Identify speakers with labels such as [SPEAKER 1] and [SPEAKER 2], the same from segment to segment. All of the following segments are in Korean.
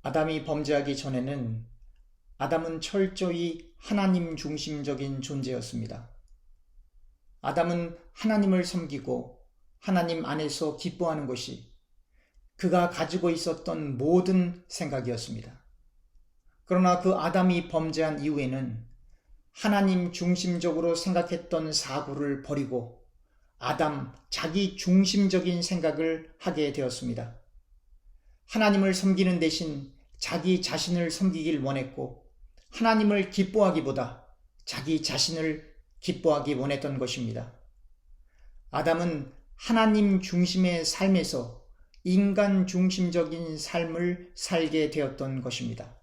[SPEAKER 1] 아담이 범죄하기 전에는 아담은 철저히 하나님 중심적인 존재였습니다. 아담은 하나님을 섬기고 하나님 안에서 기뻐하는 것이 그가 가지고 있었던 모든 생각이었습니다. 그러나 그 아담이 범죄한 이후에는 하나님 중심적으로 생각했던 사고를 버리고 아담 자기 중심적인 생각을 하게 되었습니다. 하나님을 섬기는 대신 자기 자신을 섬기길 원했고 하나님을 기뻐하기보다 자기 자신을 기뻐하기 원했던 것입니다. 아담은 하나님 중심의 삶에서 인간 중심적인 삶을 살게 되었던 것입니다.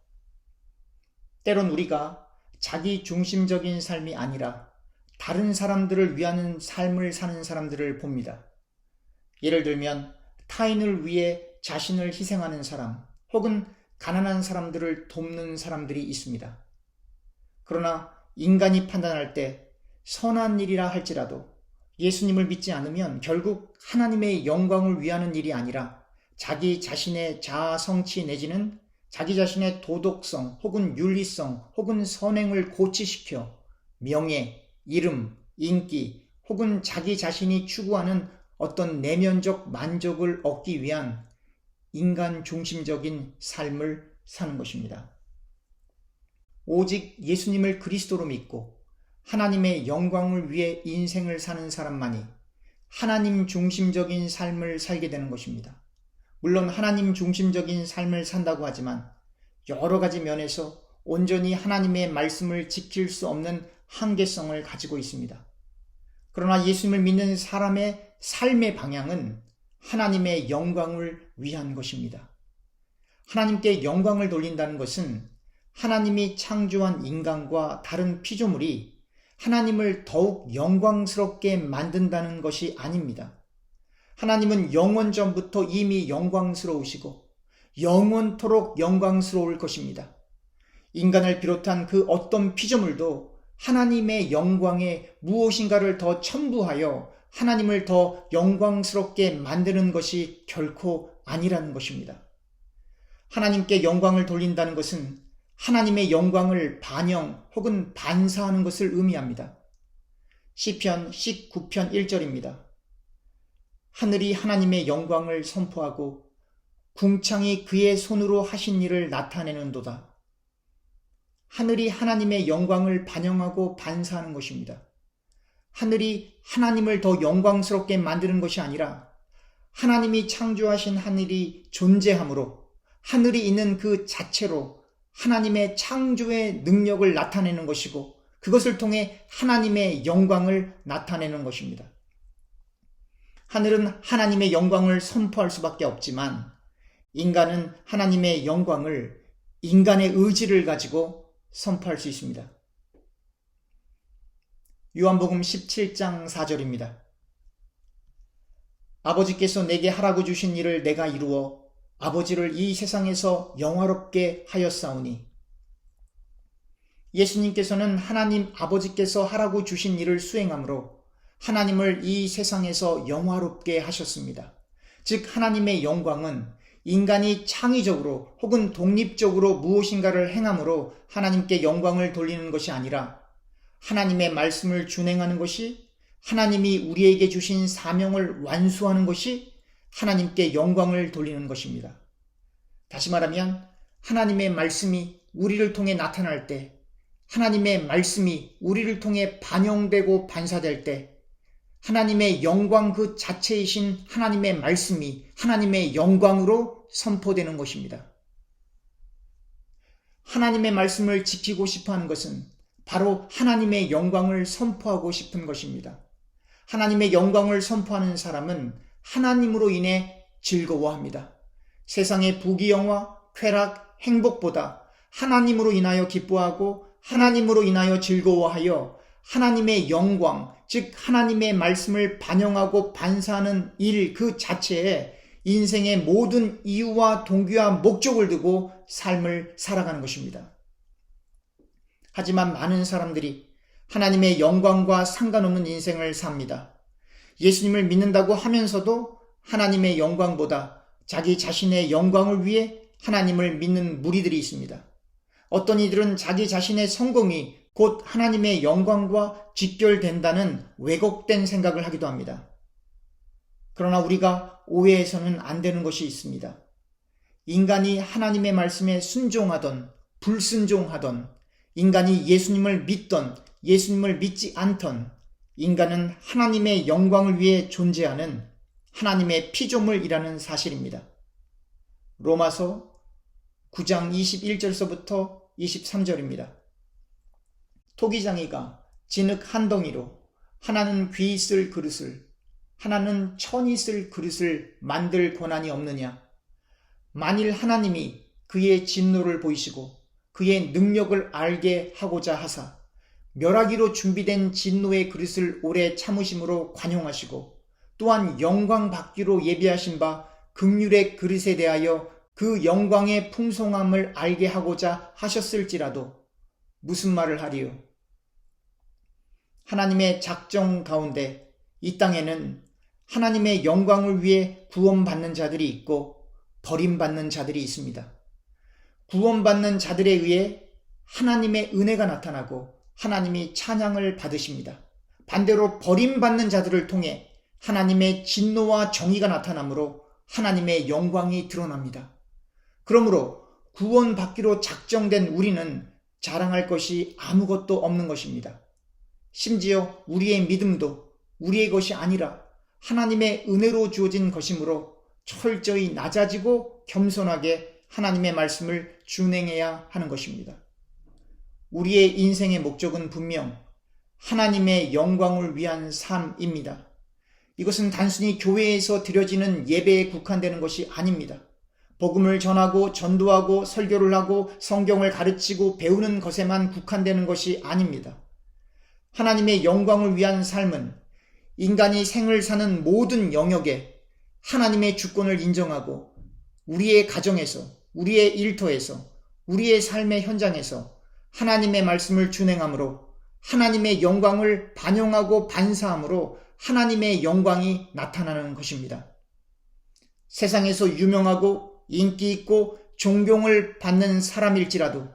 [SPEAKER 1] 때론 우리가 자기 중심적인 삶이 아니라 다른 사람들을 위하는 삶을 사는 사람들을 봅니다. 예를 들면 타인을 위해 자신을 희생하는 사람 혹은 가난한 사람들을 돕는 사람들이 있습니다. 그러나 인간이 판단할 때 선한 일이라 할지라도 예수님을 믿지 않으면 결국 하나님의 영광을 위하는 일이 아니라 자기 자신의 자아 성취 내지는 자기 자신의 도덕성 혹은 윤리성 혹은 선행을 고취시켜 명예, 이름, 인기 혹은 자기 자신이 추구하는 어떤 내면적 만족을 얻기 위한 인간 중심적인 삶을 사는 것입니다. 오직 예수님을 그리스도로 믿고 하나님의 영광을 위해 인생을 사는 사람만이 하나님 중심적인 삶을 살게 되는 것입니다. 물론 하나님 중심적인 삶을 산다고 하지만 여러 가지 면에서 온전히 하나님의 말씀을 지킬 수 없는 한계성을 가지고 있습니다. 그러나 예수님을 믿는 사람의 삶의 방향은 하나님의 영광을 위한 것입니다. 하나님께 영광을 돌린다는 것은 하나님이 창조한 인간과 다른 피조물이 하나님을 더욱 영광스럽게 만든다는 것이 아닙니다. 하나님은 영원 전부터 이미 영광스러우시고 영원토록 영광스러울 것입니다. 인간을 비롯한 그 어떤 피조물도 하나님의 영광에 무엇인가를 더 첨부하여 하나님을 더 영광스럽게 만드는 것이 결코 아니라는 것입니다. 하나님께 영광을 돌린다는 것은 하나님의 영광을 반영 혹은 반사하는 것을 의미합니다. 시편 19편 1절입니다. 하늘이 하나님의 영광을 선포하고 궁창이 그의 손으로 하신 일을 나타내는도다. 하늘이 하나님의 영광을 반영하고 반사하는 것입니다. 하늘이 하나님을 더 영광스럽게 만드는 것이 아니라 하나님이 창조하신 하늘이 존재함으로 하늘이 있는 그 자체로 하나님의 창조의 능력을 나타내는 것이고 그것을 통해 하나님의 영광을 나타내는 것입니다. 하늘은 하나님의 영광을 선포할 수밖에 없지만 인간은 하나님의 영광을 인간의 의지를 가지고 선포할 수 있습니다. 요한복음 17장 4절입니다. 아버지께서 내게 하라고 주신 일을 내가 이루어 아버지를 이 세상에서 영화롭게 하였사오니. 예수님께서는 하나님 아버지께서 하라고 주신 일을 수행함으로 하나님을 이 세상에서 영화롭게 하셨습니다. 즉 하나님의 영광은 인간이 창의적으로 혹은 독립적으로 무엇인가를 행함으로 하나님께 영광을 돌리는 것이 아니라 하나님의 말씀을 준행하는 것이 하나님이 우리에게 주신 사명을 완수하는 것이 하나님께 영광을 돌리는 것입니다. 다시 말하면 하나님의 말씀이 우리를 통해 나타날 때, 하나님의 말씀이 우리를 통해 반영되고 반사될 때 하나님의 영광 그 자체이신 하나님의 말씀이 하나님의 영광으로 선포되는 것입니다. 하나님의 말씀을 지키고 싶어 하는 것은 바로 하나님의 영광을 선포하고 싶은 것입니다. 하나님의 영광을 선포하는 사람은 하나님으로 인해 즐거워합니다. 세상의 부귀영화, 쾌락, 행복보다 하나님으로 인하여 기뻐하고 하나님으로 인하여 즐거워하여 하나님의 영광, 즉 하나님의 말씀을 반영하고 반사하는 일 그 자체에 인생의 모든 이유와 동기와 목적을 두고 삶을 살아가는 것입니다. 하지만 많은 사람들이 하나님의 영광과 상관없는 인생을 삽니다. 예수님을 믿는다고 하면서도 하나님의 영광보다 자기 자신의 영광을 위해 하나님을 믿는 무리들이 있습니다. 어떤 이들은 자기 자신의 성공이 곧 하나님의 영광과 직결된다는 왜곡된 생각을 하기도 합니다. 그러나 우리가 오해해서는 안 되는 것이 있습니다. 인간이 하나님의 말씀에 순종하던 불순종하던, 인간이 예수님을 믿던 예수님을 믿지 않던, 인간은 하나님의 영광을 위해 존재하는 하나님의 피조물이라는 사실입니다. 로마서 9장 21절서부터 23절입니다. 토기장이가 진흙 한 덩이로 하나는 귀 있을 그릇을, 하나는 천이 있을 그릇을 만들 권한이 없느냐? 만일 하나님이 그의 진노를 보이시고 그의 능력을 알게 하고자 하사 멸하기로 준비된 진노의 그릇을 오래 참으심으로 관용하시고 또한 영광 받기로 예비하신 바 긍휼의 그릇에 대하여 그 영광의 풍성함을 알게 하고자 하셨을지라도 무슨 말을 하리요? 하나님의 작정 가운데 이 땅에는 하나님의 영광을 위해 구원받는 자들이 있고 버림받는 자들이 있습니다. 구원받는 자들에 의해 하나님의 은혜가 나타나고 하나님이 찬양을 받으십니다. 반대로 버림받는 자들을 통해 하나님의 진노와 정의가 나타나므로 하나님의 영광이 드러납니다. 그러므로 구원받기로 작정된 우리는 자랑할 것이 아무것도 없는 것입니다. 심지어 우리의 믿음도 우리의 것이 아니라 하나님의 은혜로 주어진 것이므로 철저히 낮아지고 겸손하게 하나님의 말씀을 준행해야 하는 것입니다. 우리의 인생의 목적은 분명 하나님의 영광을 위한 삶입니다. 이것은 단순히 교회에서 드려지는 예배에 국한되는 것이 아닙니다. 복음을 전하고 전도하고 설교를 하고 성경을 가르치고 배우는 것에만 국한되는 것이 아닙니다. 하나님의 영광을 위한 삶은 인간이 생을 사는 모든 영역에 하나님의 주권을 인정하고 우리의 가정에서, 우리의 일터에서, 우리의 삶의 현장에서 하나님의 말씀을 준행함으로 하나님의 영광을 반영하고 반사함으로 하나님의 영광이 나타나는 것입니다. 세상에서 유명하고 인기 있고 존경을 받는 사람일지라도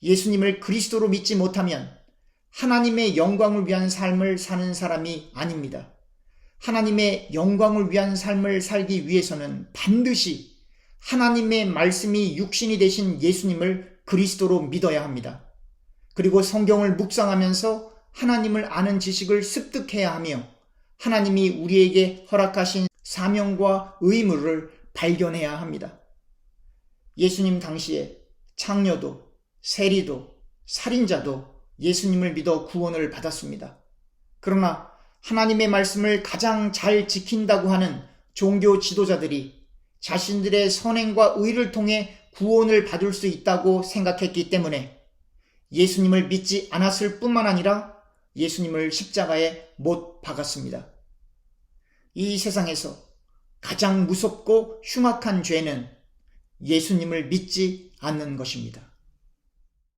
[SPEAKER 1] 예수님을 그리스도로 믿지 못하면 하나님의 영광을 위한 삶을 사는 사람이 아닙니다. 하나님의 영광을 위한 삶을 살기 위해서는 반드시 하나님의 말씀이 육신이 되신 예수님을 그리스도로 믿어야 합니다. 그리고 성경을 묵상하면서 하나님을 아는 지식을 습득해야 하며 하나님이 우리에게 허락하신 사명과 의무를 발견해야 합니다. 예수님 당시에 창녀도, 세리도, 살인자도 예수님을 믿어 구원을 받았습니다. 그러나 하나님의 말씀을 가장 잘 지킨다고 하는 종교 지도자들이 자신들의 선행과 의를 통해 구원을 받을 수 있다고 생각했기 때문에 예수님을 믿지 않았을 뿐만 아니라 예수님을 십자가에 못 박았습니다. 이 세상에서 가장 무섭고 흉악한 죄는 예수님을 믿지 않는 것입니다.